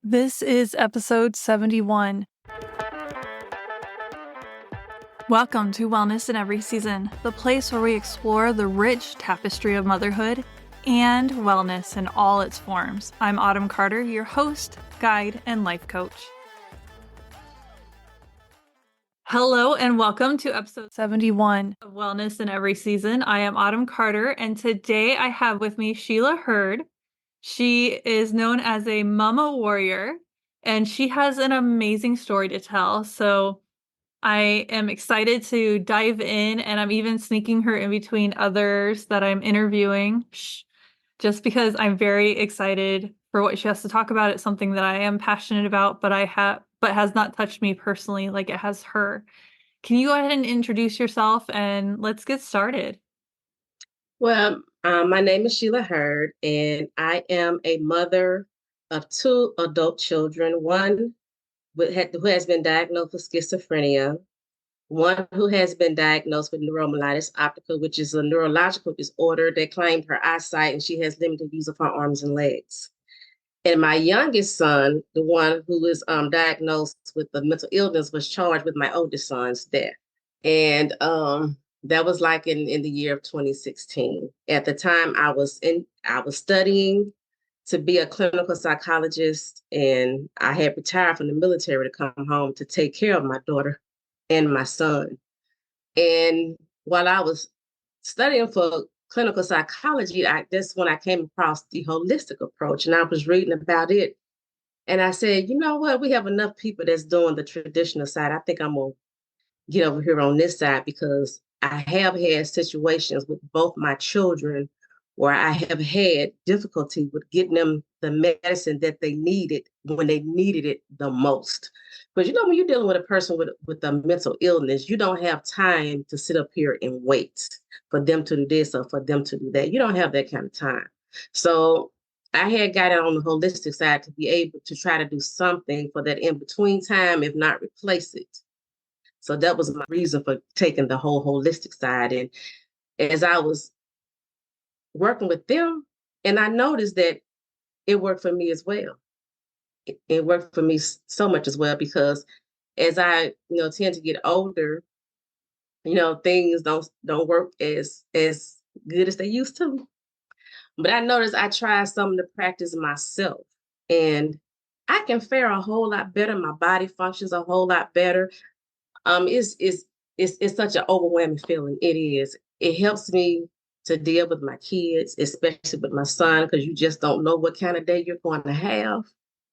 This is episode 71. Welcome to Wellness in Every Season, the place where we explore the rich tapestry of motherhood and wellness in all its forms. I'm Autumn Carter, your host, guide, and life coach. Hello and welcome to episode 71 of Wellness in Every Season. I am Autumn Carter, and today I have with me Sheila Heard. She is known as a Momma Warrior, and she has an amazing story to tell. So I am excited to dive in, and I'm even sneaking her in between others that I'm interviewing, just because I'm very excited for what she has to talk about. It's something that I am passionate about, but has not touched me personally like it has her. Can you go ahead and introduce yourself and let's get started? Well, my name is Sheila Heard, and I am a mother of two adult children, one who has been diagnosed with schizophrenia, one who has been diagnosed with neuromyelitis optica, which is a neurological disorder that claimed her eyesight, and she has limited use of her arms and legs. And my youngest son, the one who was diagnosed with the mental illness, was charged with my oldest son's death. And that was like in the year of 2016. At the time, I was studying to be a clinical psychologist, and I had retired from the military to come home to take care of my daughter and my son. And while I was studying for clinical psychology, that's when I came across the holistic approach, and I was reading about it. And I said, you know what? We have enough people that's doing the traditional side. I think I'm gonna get over here on this side, because I have had situations with both my children where I have had difficulty with getting them the medicine that they needed when they needed it the most. But when you're dealing with a person with a mental illness, you don't have time to sit up here and wait for them to do this or for them to do that. You don't have that kind of time. So I had got it on the holistic side to be able to try to do something for that in between time, if not replace it. So that was my reason for taking the whole holistic side. And as I was working with them, and I noticed that it worked for me as well. It worked for me so much as well, because as I, tend to get older, things don't work as good as they used to. But I noticed I tried some of the practice myself, and I can fare a whole lot better. My body functions a whole lot better. It's such an overwhelming feeling. It is. It helps me to deal with my kids, especially with my son, because you just don't know what kind of day you're going to have.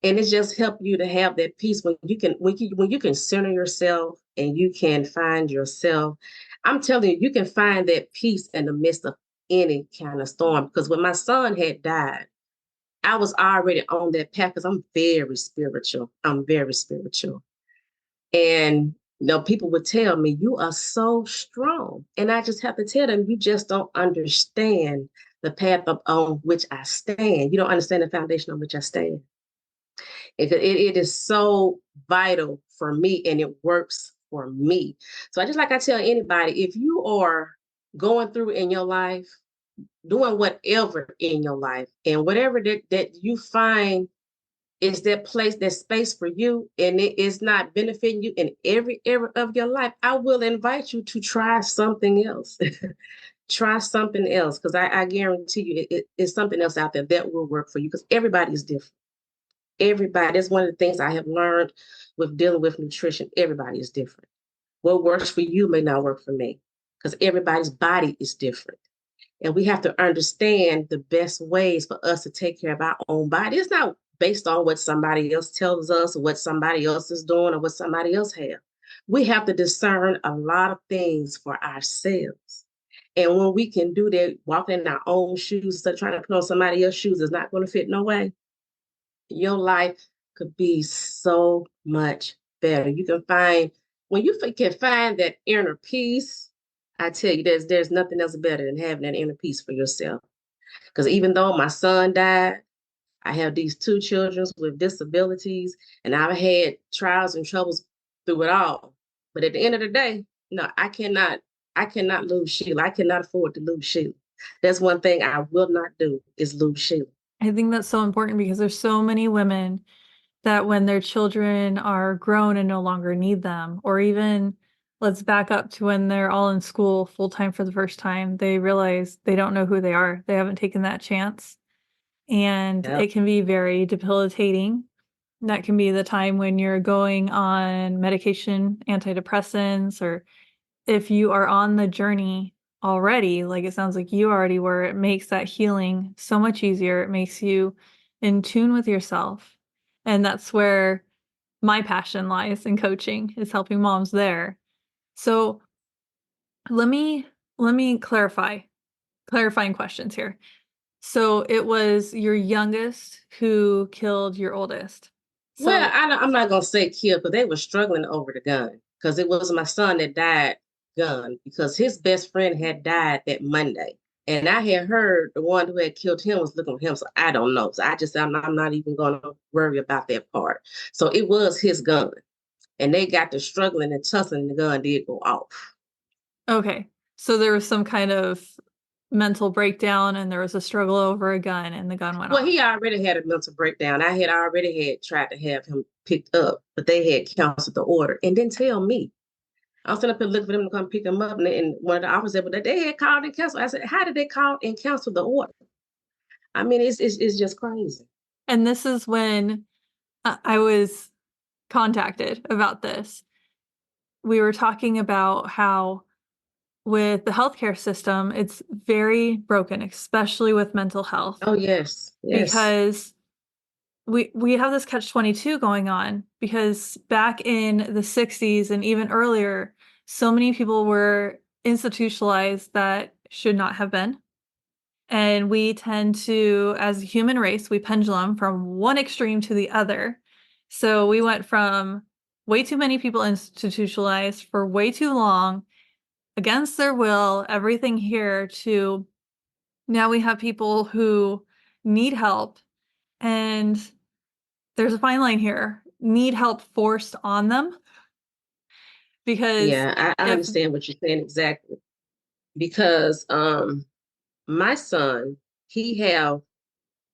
And it just helps you to have that peace when you can center yourself and you can find yourself. I'm telling you, you can find that peace in the midst of any kind of storm. Because when my son had died, I was already on that path, because I'm very spiritual. I'm very spiritual. And people would tell me, you are so strong. And I just have to tell them, you just don't understand the path on which I stand. You don't understand the foundation on which I stand. It is so vital for me, and it works for me. So I tell anybody, if you are going through in your life, doing whatever in your life, and whatever that you find is that place, that space for you, and it is not benefiting you in every area of your life, I will invite you to try something else. Try something else, because I guarantee you it's something else out there that will work for you, because everybody is different. Everybody, that's one of the things I have learned with dealing with nutrition. Everybody is different. What works for you may not work for me, because everybody's body is different. And we have to understand the best ways for us to take care of our own body. It's not based on what somebody else tells us, or what somebody else is doing, or what somebody else has. We have to discern a lot of things for ourselves. And when we can do that, walking in our own shoes instead of trying to put on somebody else's shoes is not going to fit no way. Your life could be so much better. You can find, when you can find that inner peace, I tell you, there's nothing else better than having that inner peace for yourself. Because even though my son died, I have these two children with disabilities, and I've had trials and troubles through it all. But at the end of the day, no, I cannot lose Sheila. I cannot afford to lose Sheila. That's one thing I will not do, is lose Sheila. I think that's so important because there's so many women that when their children are grown and no longer need them, or even let's back up to when they're all in school full time for the first time, they realize they don't know who they are. They haven't taken that chance. And Yep. it can be very debilitating. That can be the time when you're going on medication, antidepressants, or if you are on the journey already, like it sounds like you already were, it makes that healing so much easier. It makes you in tune with yourself. And that's where my passion lies in coaching, is helping moms there. So let me clarifying questions here. So it was your youngest who killed your oldest. Well, So I'm not gonna say kill because they were struggling over the gun. Because it was my son that died gun because his best friend had died that Monday, and I had heard the one who had killed him was looking for him. So I don't know. So I just I'm not even gonna worry about that part. So it was his gun, and they got to struggling and tussling, and the gun did go off. okay. So there was some kind of mental breakdown and there was a struggle over a gun and the gun went Well, off. he already had a mental breakdown. I had already had tried to have him picked up, but they had canceled the order and didn't tell me. I was sitting up and looking for them to come pick them up, and one of the officers said, "But they had called and canceled." I said, "How did they call and cancel the order?" I mean, it's just crazy. And this is when I was contacted about this. We were talking about how with the healthcare system, it's very broken, especially with mental health, Oh yes, yes. because we have this catch-22 going on because back in the 60s and even earlier, so many people were institutionalized that should not have been. And we tend to, as a human race, we pendulum from one extreme to the other. So we went from way too many people institutionalized for way too long, against their will, everything here, to now we have people who need help. And there's a fine line here, need help forced on them. Because Yeah, I if understand what you're saying exactly. Because my son, he have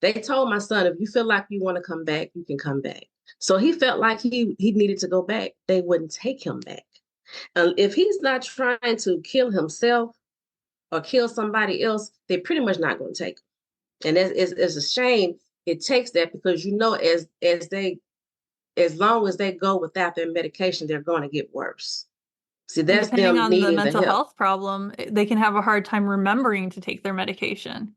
they told my son, if you feel like you want to come back, you can come back. So he felt like he needed to go back. They wouldn't take him back. If he's not trying to kill himself or kill somebody else, they're pretty much not going to take him. And it's a shame it takes that because as long as they go without their medication, they're going to get worse. See, and that's depending them on the needing the mental help. health problem, they can have a hard time remembering to take their medication.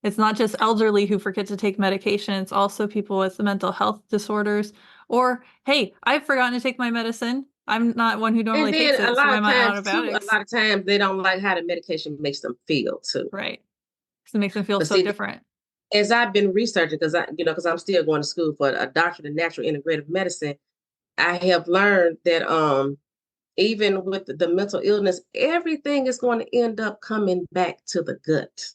It's not just elderly who forget to take medication, it's also people with mental health disorders. Or, hey, I've forgotten to take my medicine. I'm not one who And normally then takes a it, so lot I'm of on times too, a antibiotics. lot of times they don't like how the medication makes them feel too. Right. Because it makes them feel But so see, different. as I've been researching, because I'm still going to school for a doctorate in natural integrative medicine, I have learned that even with the mental illness, everything is going to end up coming back to the gut.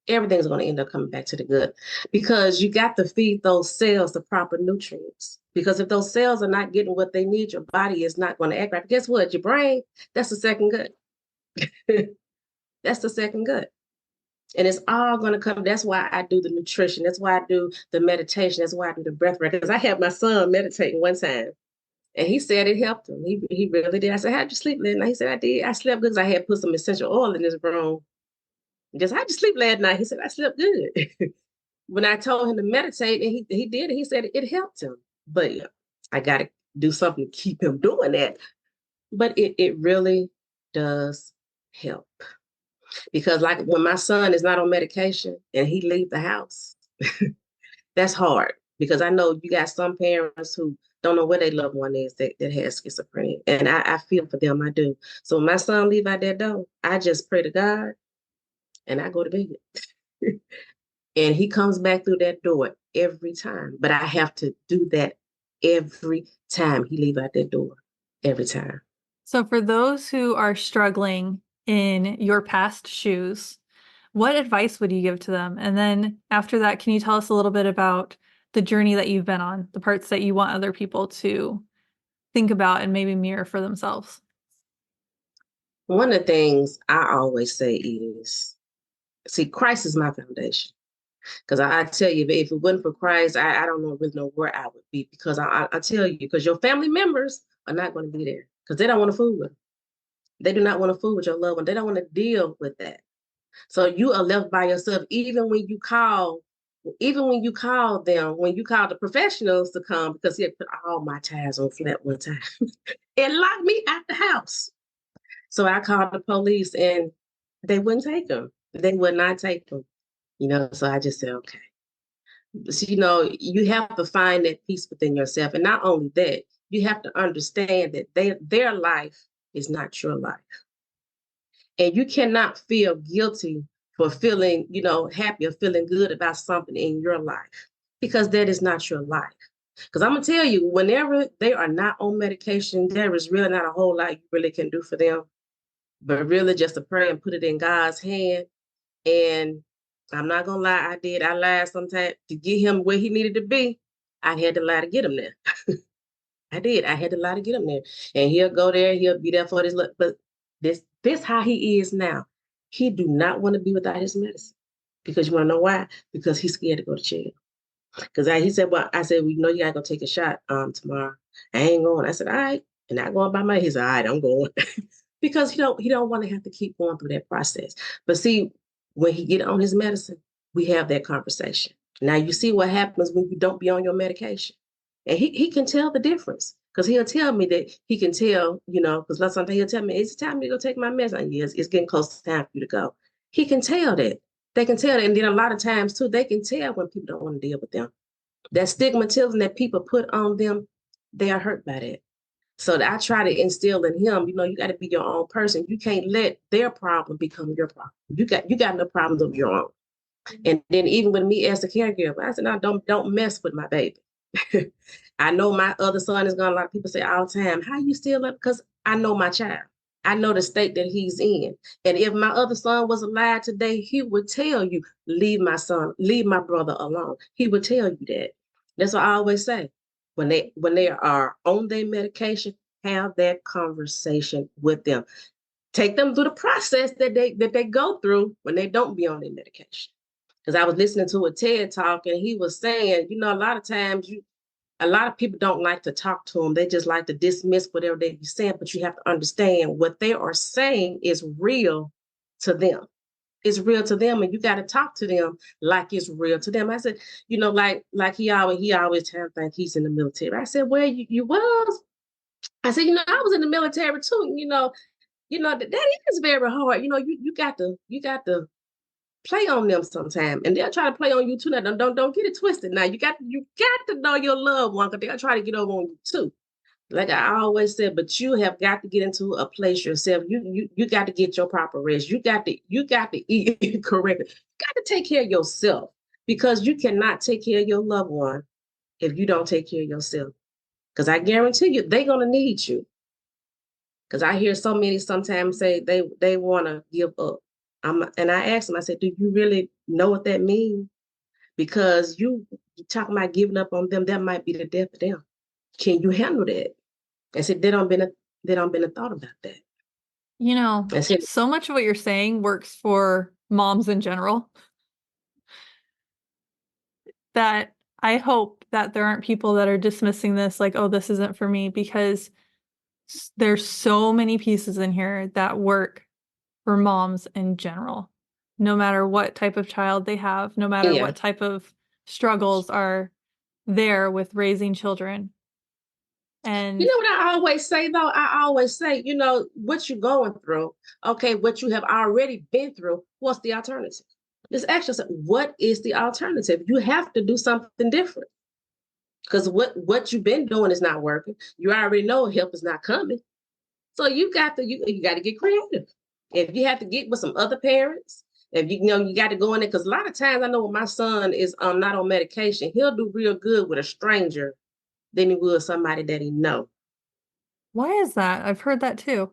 Everything's going to end up coming back to the gut because you got to feed those cells the proper nutrients. Because if those cells are not getting what they need, your body is not going to act right. But guess what? Your brain, that's the second gut. That's the second gut. And it's all going to come. That's why I do the nutrition. That's why I do the meditation. That's why I do the breath work. Because I had my son meditating one time and he said it helped him. He really did. I said, how'd you sleep last night? He said, I did. I slept good because I had put some essential oil in his room. Just, how'd you sleep last night? He said, I slept good. When I told him to meditate and he did it, he said it helped him. But yeah, I got to do something to keep him doing that. But it really does help. Because like when my son is not on medication and he leave the house, that's hard. Because I know you got some parents who don't know where their loved one is that has schizophrenia. And I feel for them, I do. So when my son leave out that door, I just pray to God and I go to bed. And he comes back through that door every time. But I have to do that every time he leave out that door. Every time. So, for those who are struggling in your past shoes, what advice would you give to them? And then after that, can you tell us a little bit about the journey that you've been on, the parts that you want other people to think about and maybe mirror for themselves? One of the things I always say is, see, Christ is my foundation. Because I tell you, if it wasn't for Christ, I don't know really know where I would be. Because I tell you, because your family members are not going to be there because they don't want to fool with. They do not want to fool with your loved one. They don't want to deal with that. So you are left by yourself, them, when you call the professionals to come, because he had put all my tires on flat one time and locked me out the house. So I called the police and they wouldn't take them. They would not take them. So I just said, okay. So, you have to find that peace within yourself. And not only that, you have to understand that their life is not your life. And you cannot feel guilty for feeling, happy or feeling good about something in your life, because that is not your life. Because I'm going to tell you, whenever they are not on medication, there is really not a whole lot you really can do for them, but really just to pray and put it in God's hand. And I'm not going to lie, I lied sometimes to get him where he needed to be. I had to lie to get him there. I did. I had to lie to get him there. And he'll go there, he'll be there for this. But this how he is now. He do not want to be without his medicine. Because you want to know why? Because he's scared to go to jail. Because he said, I said, well, you gotta go take a shot tomorrow. I ain't going. I said, all right. And not going by my, he said, all right, I'm going. Because he don't want to have to keep going through that process. But see, when he get on his medicine, we have that conversation. Now you see what happens when you don't be on your medication. And he can tell the difference. Because he'll tell me that he can tell, because sometimes he'll tell me, it's time to go take my medicine. Yes, it's getting close to time for you to go. He can tell that. They can tell that. And then a lot of times too, they can tell when people don't want to deal with them. That stigmatism that people put on them, they are hurt by that. So I try to instill in him, you got to be your own person. You can't let their problem become your problem. You got no problems of your own. And then even with me as a caregiver, I said, no, don't mess with my baby. I know my other son is going. A lot of people say all the time, how you still up? Because I know my child. I know the state that he's in. And if my other son was alive today, he would tell you, leave my brother alone. He would tell you that. That's what I always say. When they are on their medication, have that conversation with them. Take them through the process that they go through when they don't be on their medication. Because I was listening to a TED talk and he was saying, a lot of times a lot of people don't like to talk to them. They just like to dismiss whatever they be saying, but you have to understand what they are saying is real to them. It's real to them, and you got to talk to them like it's real to them. I said, like he always think he's in the military. I said, well, you was. I said, I was in the military too. That is very hard. You got to play on them sometime, and they'll try to play on you too. Now, don't get it twisted. Now you got to know your loved one, because they'll try to get over on you too. Like I always said, but you have got to get into a place yourself. You got to get your proper rest. You got to eat correctly. You got to take care of yourself, because you cannot take care of your loved one if you don't take care of yourself. Because I guarantee you, they're gonna need you. Because I hear so many sometimes say they want to give up. And I asked them, I said, do you really know what that means? Because you talking about giving up on them, that might be the death of them. Can you handle that? I said, they don't been a thought about that. I said, So much of what you're saying works for moms in general, that I hope that there aren't people that are dismissing this like, oh, this isn't for me, because there's so many pieces in here that work for moms in general, no matter what type of child they have, no matter yeah. what type of struggles are there with raising children. You And know what I always say though? I always say, what you're going through, okay, what you have already been through, what's the alternative? This actually, what is the alternative? You have to do something different. Because what you've been doing is not working. You already know help is not coming. So you got to get creative. If you have to get with some other parents, if you got to go in there, because a lot of times I know when my son is not on medication, he'll do real good with a stranger than he would somebody that he know. why is that? I've heard that too.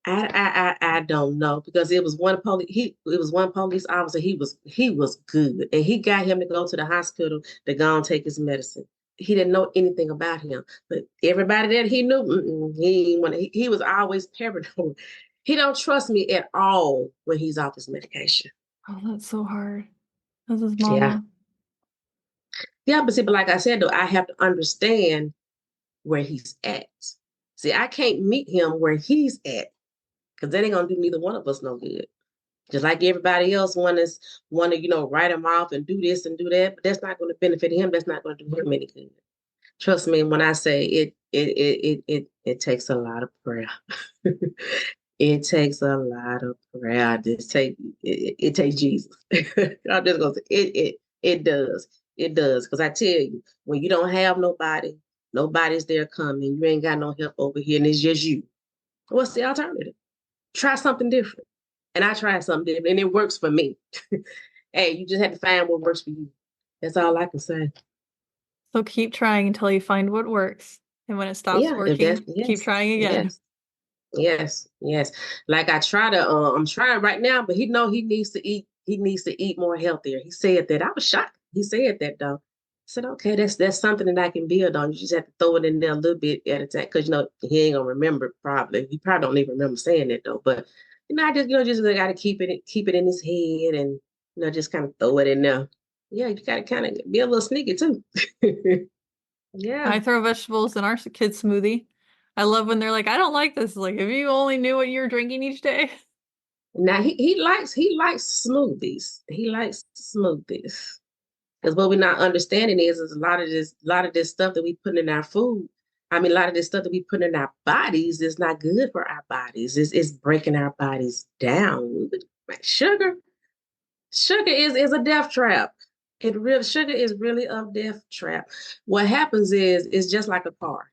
I don't know, because it was one police officer. He was good, and he got him to go to the hospital to go and take his medicine. He didn't know anything about him, but everybody that he knew, he was always paranoid. He don't trust me at all when he's off his medication. Oh, that's so hard. This is Yeah. mama. Yeah, but see, but like I said, though, I have to understand where he's at. See, I can't meet him where he's at because that ain't gonna do neither one of us no good. Just like everybody else want to, write him off and do this and do that, but that's not going to benefit him. That's not going to do him any good. Trust me when I say it takes a lot of prayer. It takes a lot of prayer. It takes Jesus. I'm just gonna say it does. It does. Because I tell you, when you don't have nobody, nobody's there coming, you ain't got no help over here, and it's just you. What's the alternative? Try something different. And I tried something different, and it works for me. Hey, you just have to find what works for you. That's all I can say. So keep trying until you find what works. And when it stops Yeah, if that's working, keep yes, trying again. yes. Yes, yes. Like I try to, I'm trying right now, but he needs to eat. He needs to eat more healthier. He said that. I was shocked. He said that though. I said, okay, that's something that I can build on. You just have to throw it in there a little bit at a time, because he ain't gonna remember probably. He probably don't even remember saying it though. But I just got to keep it in his head, and just kind of throw it in there. Yeah, you got to kind of be a little sneaky too. Yeah. I throw vegetables in our kids' smoothie. I love when they're like, I don't like this. Like, if you only knew what you're drinking each day. Now he likes smoothies. He likes smoothies. Because what we're not understanding is a lot of this stuff that we put in our food. I mean, a lot of this stuff that we put in our bodies is not good for our bodies. It's breaking our bodies down. Like sugar is a death trap. Sugar is really a death trap. What happens is it's just like a car.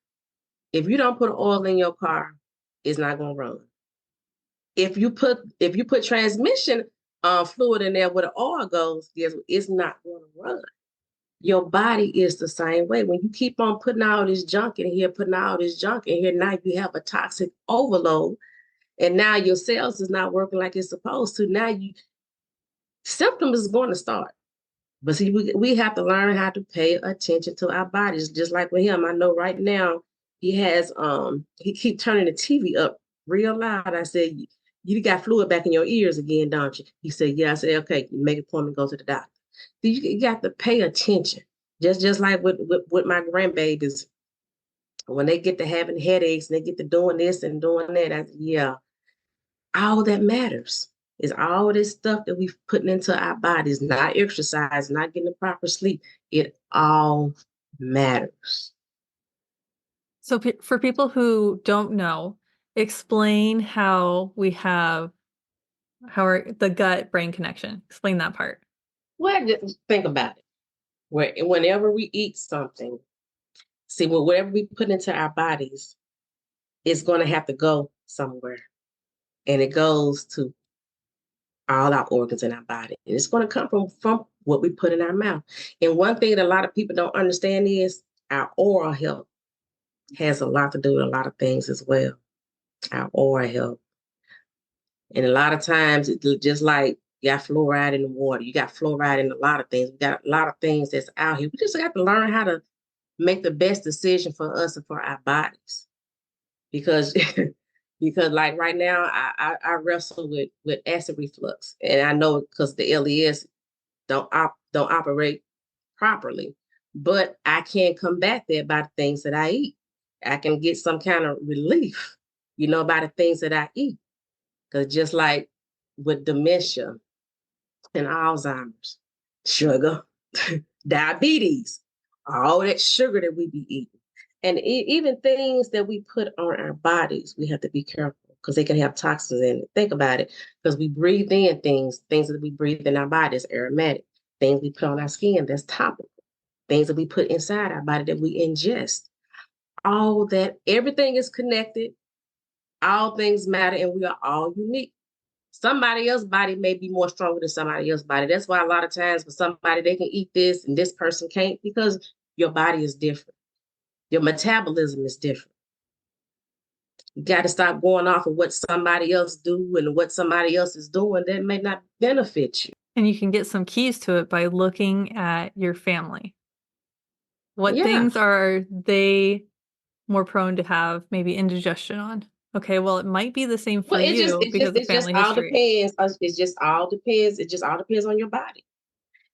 If you don't put oil in your car, it's not gonna run. If you put transmission fluid in there where the oil goes, guess what? It's not going to run. Your body is the same way. When you keep on putting all this junk in here, putting all this junk in here, now you have a toxic overload, and now your cells is not working like it's supposed to. Now you symptoms is going to start. But see, we have to learn how to pay attention to our bodies. Just like with him, I know right now he keep turning the TV up real loud. I said, you got fluid back in your ears again, don't you? He said, yeah. I said, okay, you make an appointment, go to the doctor. You got to pay attention. Just like with my grandbabies, when they get to having headaches and they get to doing this and doing that, yeah, all that matters is all this stuff that we've putting into our bodies, not exercise, not getting the proper sleep. It all matters. So for people who don't know, explain how we have the gut brain connection. Explain that part. Well, just think about it. Whenever we eat something, see, whatever we put into our bodies is going to have to go somewhere, and it goes to all our organs in our body. And it's going to come from what we put in our mouth. And one thing that a lot of people don't understand is our oral health has a lot to do with a lot of things as well. Our oral health. And a lot of times, it's just like you got fluoride in the water, you got fluoride in a lot of things. We got a lot of things that's out here. We just got to learn how to make the best decision for us and for our bodies. Because because like right now, I wrestle with acid reflux, and I know because the LES don't operate properly, but I can combat that by the things that I eat. I can get some kind of relief, by the things that I eat. Because just like with dementia and Alzheimer's, sugar, diabetes, all that sugar that we be eating, and even things that we put on our bodies, we have to be careful because they can have toxins in it. Think about it, because we breathe in things that we breathe in our bodies, aromatic, things we put on our skin, that's topical, things that we put inside our body that we ingest. All that, everything is connected. All things matter, and we are all unique. Somebody else's body may be more stronger than somebody else's body. That's why a lot of times for somebody, they can eat this and this person can't, because your body is different. Your metabolism is different. You got to stop going off of what somebody else do and what somebody else is doing that may not benefit you. And you can get some keys to it by looking at your family. What Yeah. things are they more prone to have maybe indigestion on? Okay, well, it might be the same for Well, you because of it just family all history. depends. It just all depends. It just all depends on your body.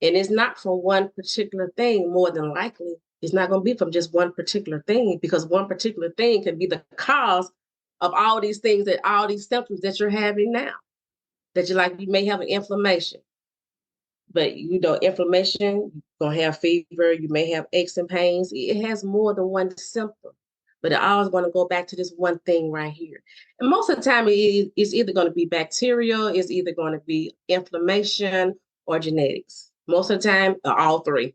And it's not from one particular thing, more than likely. It's not going to be from just one particular thing, because one particular thing can be the cause of all these things, that all these symptoms that you're having now. That you may have an inflammation, but inflammation, you're gonna have fever, you may have aches and pains. It has more than one symptom, but it always going to go back to this one thing right here. And most of the time, it's either going to be bacterial, it's either going to be inflammation or genetics. Most of the time, all three,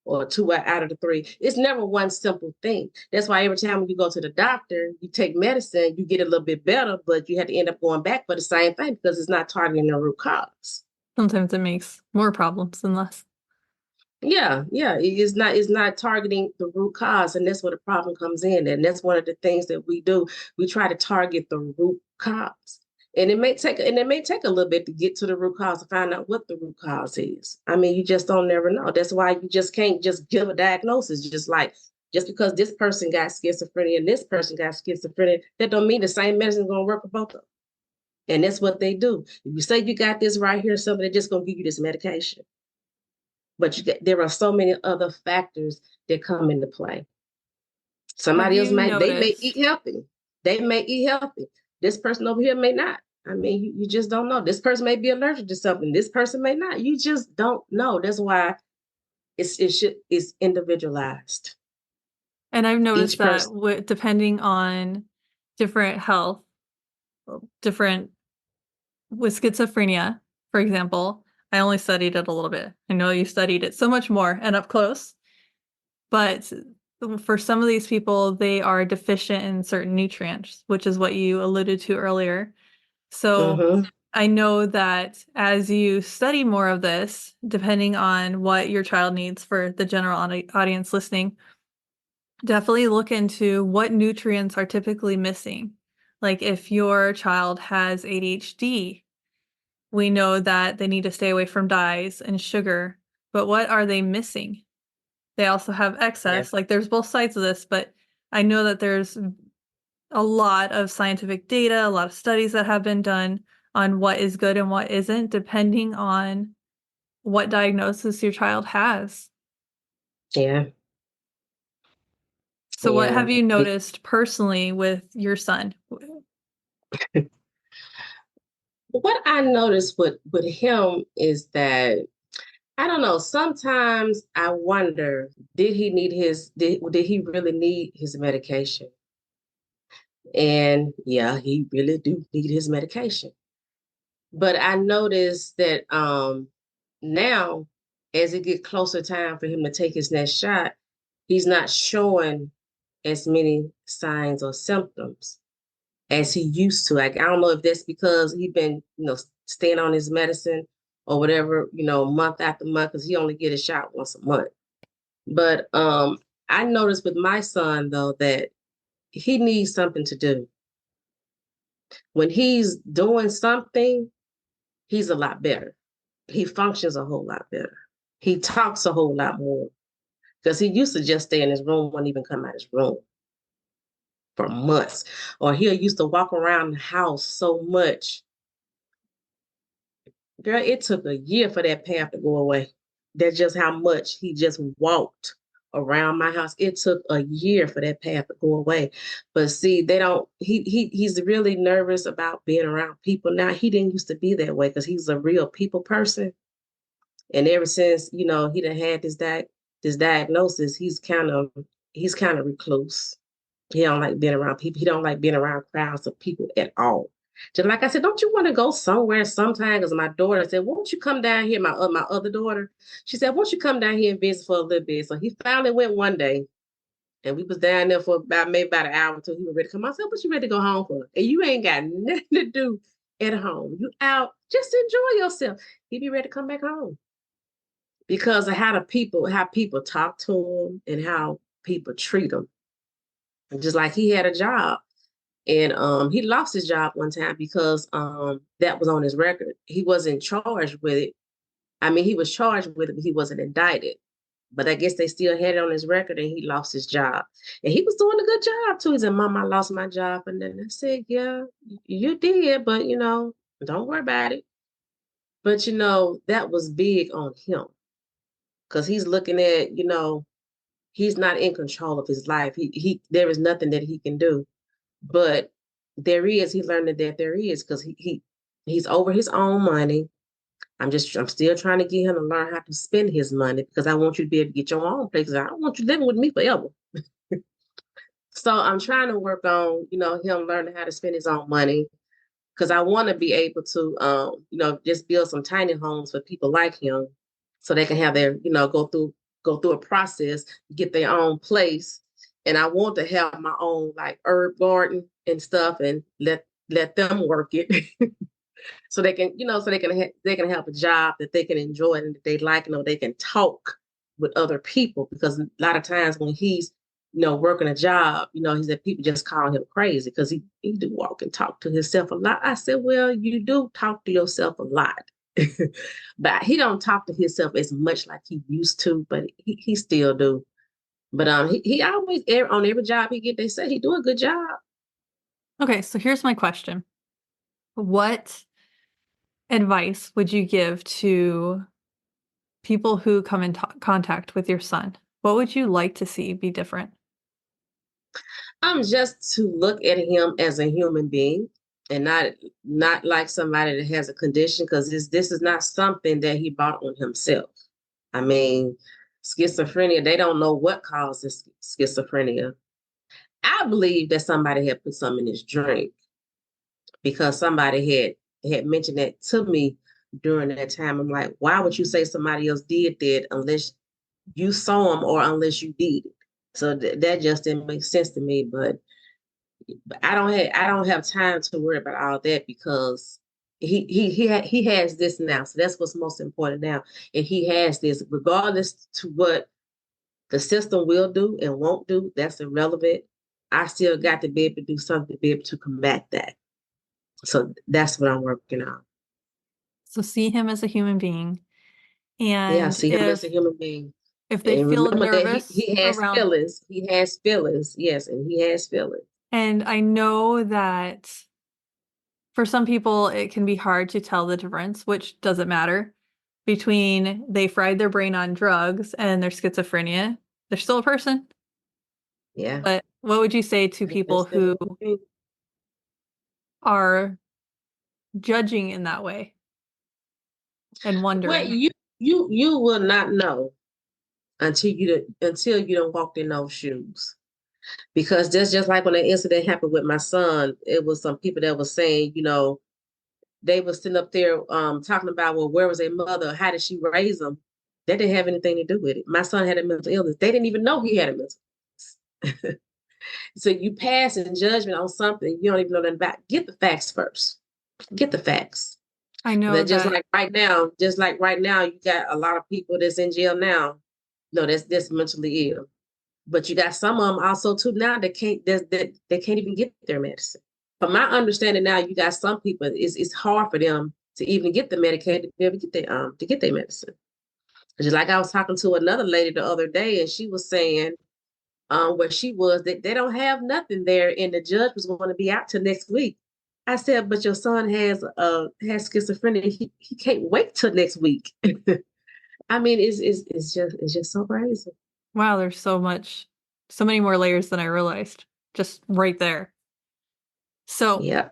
or two out of the three. It's never one simple thing. That's why every time you go to the doctor, you take medicine, you get a little bit better, but you have to end up going back for the same thing, because it's not targeting the root cause. Sometimes it makes more problems than less. Yeah. It's not targeting the root cause, and that's where the problem comes in. And that's one of the things that we do. We try to target the root cause. And it may take a little bit to get to the root cause, to find out what the root cause is. I mean, you just don't never know. That's why you just can't just give a diagnosis. Just because this person got schizophrenia and this person got schizophrenia, that don't mean the same medicine is gonna work for both of them. And that's what they do. If you say you got this right here, somebody just gonna give you this medication. But there are so many other factors that come into play. Have Somebody else you may eat noticed? healthy. They may eat healthy. This person over here may not. I mean, you just don't know. This person may be allergic to something. This person may not. You just don't know. That's why it's individualized. And I've noticed Each that person. depending on different health, different with schizophrenia, for example, I only studied it a little bit. I know you studied it so much more and up close, but for some of these people, they are deficient in certain nutrients, which is what you alluded to earlier. So Mm-hmm. I know that as you study more of this, depending on what your child needs for the general audience listening, definitely look into what nutrients are typically missing. Like if your child has ADHD, we know that they need to stay away from dyes and sugar, but what are they missing? They also have Yeah. excess. Like there's both sides of this, but I know that there's a lot of scientific data, a lot of studies that have been done on what is good and what isn't, depending on what diagnosis your child has. Yeah. So, what Yeah. have you noticed personally with your son? What I noticed with him is that, I don't know. Sometimes I wonder, did he really need his medication? And yeah, he really do need his medication. But I noticed that now, as it get closer time for him to take his next shot, he's not showing as many signs or symptoms as he used to. Like, I don't know if that's because he been, staying on his medicine or whatever, month after month, because he only get a shot once a month. But I noticed with my son though that he needs something to do. When he's doing something, he's a lot better. He functions a whole lot better. He talks a whole lot more, because he used to just stay in his room, wouldn't even come out his room for months. Or he used to walk around the house so much. Girl, it took a year for that path to go away. That's just how much he just walked around my house. It took a year for that path to go away. But see, they don't he's really nervous about being around people now. He didn't used to be that way, because he's a real people person. And ever since, he done had this diagnosis, he's kind of recluse. He don't like being around people. He don't like being around crowds of people at all. Just like I said, don't you want to go somewhere sometime? Because my daughter said, won't you come down here? My other daughter, she said, won't you come down here and visit for a little bit? So he finally went one day, and we was down there for maybe about an hour or two. He was ready to come. I said, what you ready to go home for? And you ain't got nothing to do at home. You out, just enjoy yourself. He be ready to come back home, because of how people talk to him and how people treat him. And just like he had a job, and he lost his job one time because that was on his record. He wasn't charged with it. I mean, he was charged with it, but he wasn't indicted. But I guess they still had it on his record, and he lost his job. And he was doing a good job too. He said, Mom, I lost my job. And then I said, yeah, you did, but don't worry about it. But that was big on him. because he's looking at, he's not in control of his life. There is nothing that he can do. But he's learning that there is, because he's over his own money. I'm still trying to get him to learn how to spend his money, because I want you to be able to get your own place. I don't want you living with me forever. So I'm trying to work on, him learning how to spend his own money, because I want to be able to, just build some tiny homes for people like him, so they can have their, go through a process, get their own place. And I want to have my own like herb garden and stuff, and let them work it. So they can, they can have a job that they can enjoy and that they like, they can talk with other people, because a lot of times when he's, working a job, he said people just call him crazy because he do walk and talk to himself a lot. I said, well, you do talk to yourself a lot. But he don't talk to himself as much like he used to, but he still do. But he always, on every job he get, they say he do a good job. Okay, so here's my question. What advice would you give to people who come in contact with your son? What would you like to see be different? Just to look at him as a human being, and not like somebody that has a condition, because this is not something that he brought on himself. I mean, schizophrenia, they don't know what causes schizophrenia. I believe that somebody had put something in his drink, because somebody had mentioned that to me during that time. I'm like, why would you say somebody else did that unless you saw them, or unless you did it? So that just didn't make sense to me. But I don't have time to worry about all that, because he has this now. So that's what's most important now. And he has this, regardless to what the system will do and won't do, that's irrelevant. I still got to be able to do something to be able to combat that. So that's what I'm working on. So see him as a human being. Yeah, And see him as a human being. if they And feel remember that nervous he has around, feelings. He has feelings. Yes, and he has feelings. and I know that for some people it can be hard to tell the difference, which doesn't matter, between they fried their brain on drugs and their schizophrenia. They're still a person. Yeah. But what would you say to That's people still a who human being. are judging in that way and Well, wondering? you will not know until you don't walk in those shoes. Because that's just like when the incident happened with my son. It was some people that was saying, they were sitting up there talking about, well, where was their mother? How did she raise them? That didn't have anything to do with it. My son had a mental illness. They didn't even know he had a mental illness. So you pass in judgment on something you don't even know nothing about. Get the facts first. Get the facts. I know That that just like right now, you got a lot of people that's in jail now. No, that's mentally ill. But you got some of them also too now that they can't even get their medicine. From my understanding now, you got some people, it's hard for them to even get the Medicaid to be able to get their medicine. Just like I was talking to another lady the other day, and she was saying where she was, that they don't have nothing there, and the judge was going to be out till next week. I said, but your son has schizophrenia. He can't wait till next week. I mean, it's just so crazy. wow, there's so many more layers than I realized just right there. So Yeah.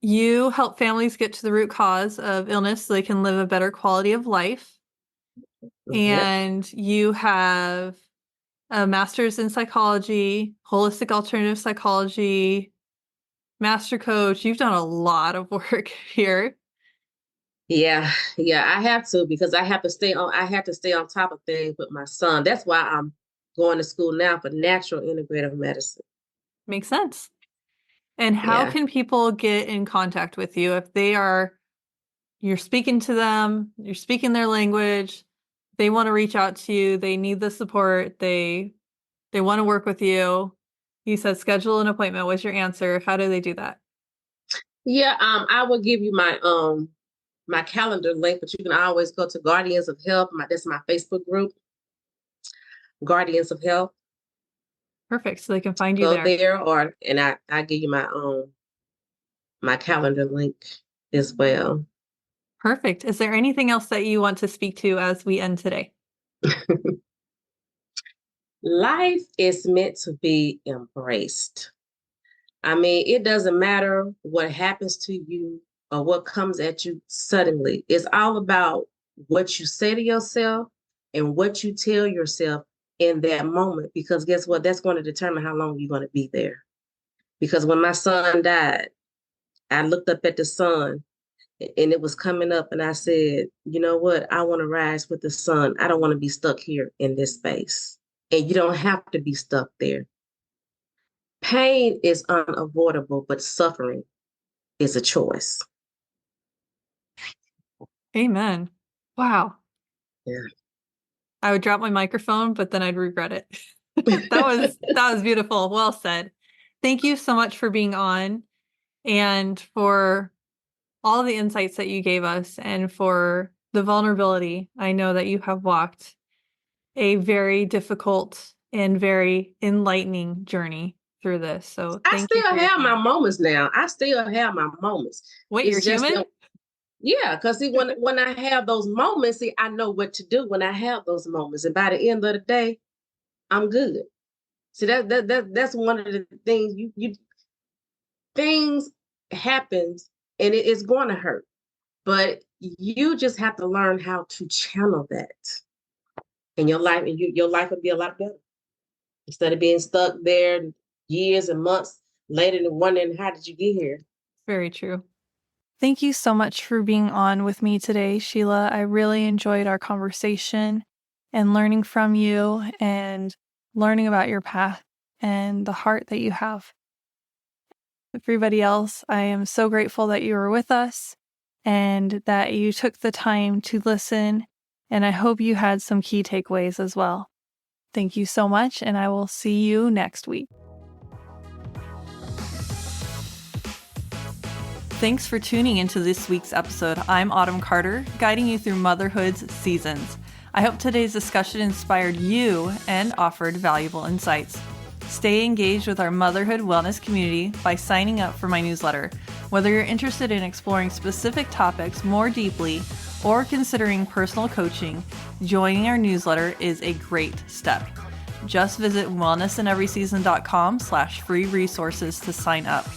you help families get to the root cause of illness so they can live a better quality of life. Yep. And you have a master's in psychology, holistic alternative psychology, master coach. You've done a lot of work here. Yeah, yeah, I have to, because I have to stay on top of things with my son. That's why I'm going to school now for natural integrative medicine. Makes sense. And how Yeah. can people get in contact with you if you're speaking to them, you're speaking their language, they want to reach out to you, they need the support, they want to work with you. You said schedule an appointment was your answer. How do they do that? Yeah, I will give you my calendar link, but you can always go to Guardians of Health. That's my Facebook group, Guardians of Health. Perfect. So they can find you Go there. there, and I give you my calendar link as well. Perfect. Is there anything else that you want to speak to as we end today? Life is meant to be embraced. I mean, it doesn't matter what happens to you or what comes at you suddenly. It's all about what you say to yourself and what you tell yourself in that moment. Because guess what? That's going to determine how long you're going to be there. Because when my son died, I looked up at the sun and it was coming up, and I said, you know what? I want to rise with the sun. I don't want to be stuck here in this space. And you don't have to be stuck there. Pain is unavoidable, but suffering is a choice. Amen. Wow. Yeah. I would drop my microphone, but then I'd regret it. That was beautiful. Well said. Thank you so much for being on and for all the insights that you gave us and for the vulnerability. I know that you have walked a very difficult and very enlightening journey through this. So I thank you still for your have my time. moments now. I still have my moments. Wait, you're It's just human? yeah, because see, when I have those moments, see, I know what to do when I have those moments. And by the end of the day, I'm good. See, that's one of the things you things happens and it is going to hurt. But you just have to learn how to channel that in your life, and your life will be a lot better. Instead of being stuck there years and months later and wondering how did you get here. Very true. Thank you so much for being on with me today, Sheila. I really enjoyed our conversation and learning from you and learning about your path and the heart that you have. Everybody else, I am so grateful that you were with us and that you took the time to listen, and I hope you had some key takeaways as well. Thank you so much, and I will see you next week. Thanks for tuning into this week's episode. I'm Autumn Carter, guiding you through motherhood's seasons. I hope today's discussion inspired you and offered valuable insights. Stay engaged with our motherhood wellness community by signing up for my newsletter. Whether you're interested in exploring specific topics more deeply or considering personal coaching, joining our newsletter is a great step. Just visit wellnessineveryseason.com/free resources to sign up.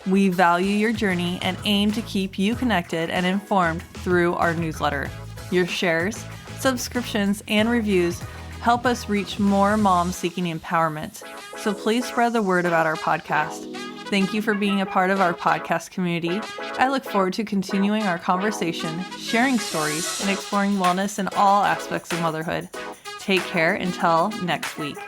We value your journey and aim to keep you connected and informed through our newsletter. Your shares, subscriptions, and reviews help us reach more moms seeking empowerment. So please spread the word about our podcast. Thank you for being a part of our podcast community. I look forward to continuing our conversation, sharing stories, and exploring wellness in all aspects of motherhood. Take care until next week.